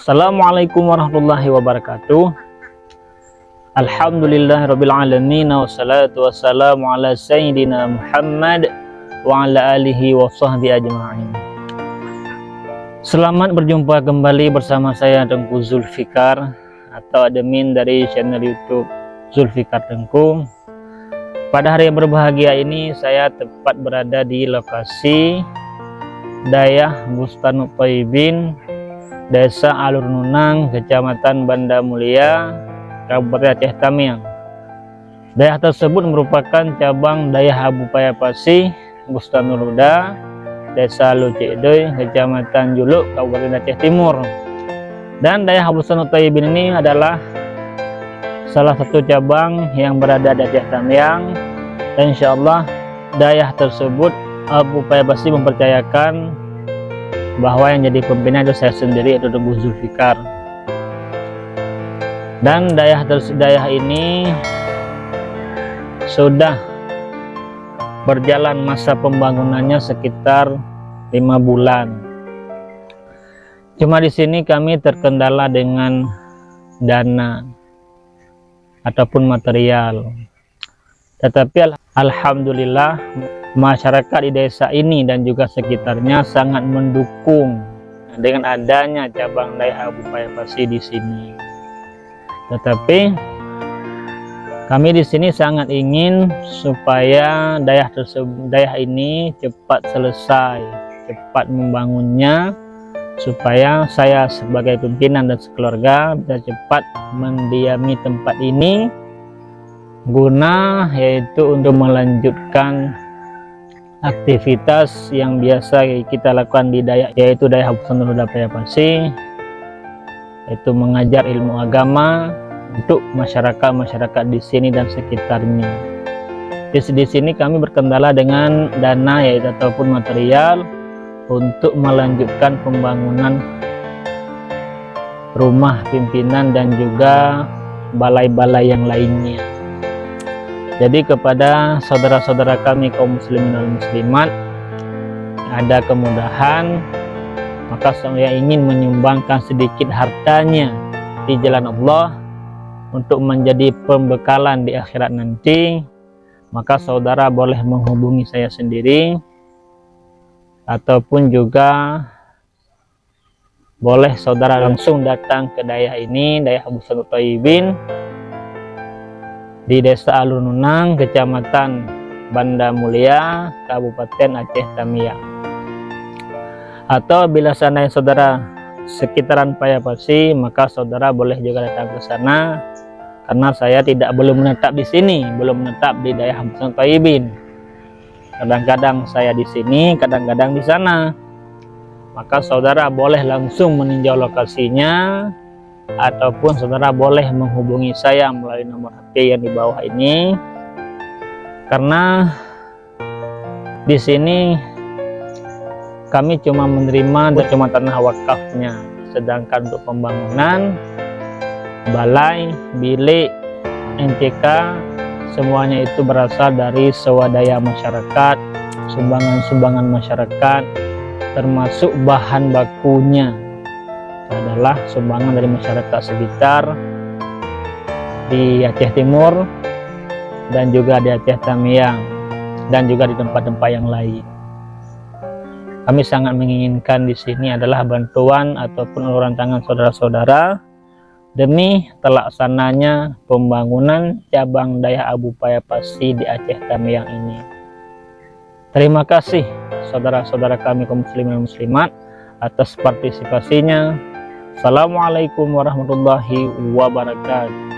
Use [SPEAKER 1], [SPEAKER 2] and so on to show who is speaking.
[SPEAKER 1] Assalamualaikum warahmatullahi wabarakatuh. Alhamdulillahirabbil alamin wassalatu wassalamu ala sayyidina Muhammad wa ala alihi wa sahbihi ajma'in. Selamat berjumpa kembali bersama saya Tengku Zulfikar atau admin dari channel YouTube Zulfikar Tengku. Pada hari yang berbahagia ini saya tepat berada di lokasi Dayah Bustanut Thayyibin, Desa Alur Nunang, Kecamatan Banda Mulia, Kabupaten Aceh Tamiang. Dayah tersebut merupakan cabang Dayah Abu Payapasi, Bustanul Huda, Desa Lucikdoy, Kecamatan Juluk, Kabupaten Aceh Timur. Dan Dayah Bustanut Thayyibin ini adalah salah satu cabang yang berada di Aceh Tamiang. Dan insya Allah Dayah tersebut Abu Payapasi mempercayakan bahwa yang jadi pembina itu saya sendiri, yaitu Tengku Zulfikar. Dan Dayah ini sudah berjalan masa pembangunannya sekitar 5 bulan. Cuma di sini kami terkendala dengan dana ataupun material. Tetapi alhamdulillah masyarakat di desa ini dan juga sekitarnya sangat mendukung dengan adanya cabang Dayah Abu Payapasi di sini. Tetapi kami di sini sangat ingin supaya Dayah ini cepat selesai, cepat membangunnya, supaya saya sebagai pimpinan dan sekeluarga bisa cepat mendiami tempat ini, guna yaitu untuk melanjutkan aktivitas yang biasa kita lakukan di Dayah, yaitu Dayah Bustanul Huda Payapasi, yaitu mengajar ilmu agama untuk masyarakat di sini dan sekitarnya. Di sini kami berkendala dengan dana yaitu ataupun material untuk melanjutkan pembangunan rumah pimpinan dan juga balai-balai yang lainnya. Jadi kepada saudara-saudara kami kaum muslimin dan muslimat, ada kemudahan, maka saya ingin menyumbangkan sedikit hartanya di jalan Allah untuk menjadi pembekalan di akhirat nanti. Maka saudara boleh menghubungi saya sendiri, ataupun juga boleh saudara langsung datang ke Dayah ini, Dayah Bustanut Thayyibin, di Desa Alur Nunang, Kecamatan Banda Mulia, Kabupaten Aceh Tamiang. Atau bila sana saudara sekitaran Payapasi, maka saudara boleh juga datang ke sana, karena saya belum menetap di sini, belum menetap di Dayah Bustanut Thayyibin. Kadang-kadang saya di sini, kadang-kadang di sana. Maka saudara boleh langsung meninjau lokasinya, ataupun saudara boleh menghubungi saya melalui nomor HP yang di bawah ini, karena di sini kami cuma menerima dan cuma tanah wakafnya, sedangkan untuk pembangunan balai, bilik, NCK semuanya itu berasal dari swadaya masyarakat, sumbangan-sumbangan masyarakat, termasuk bahan bakunya adalah sumbangan dari masyarakat sekitar di Aceh Timur dan juga di Aceh Tamiang dan juga di tempat-tempat yang lain. Kami sangat menginginkan di sini adalah bantuan ataupun uluran tangan saudara-saudara demi terlaksananya pembangunan cabang Dayah Abu Payapasi di Aceh Tamiang ini. Terima kasih saudara-saudara kami kaum muslimin dan muslimat atas partisipasinya. Assalamualaikum warahmatullahi wabarakatuh.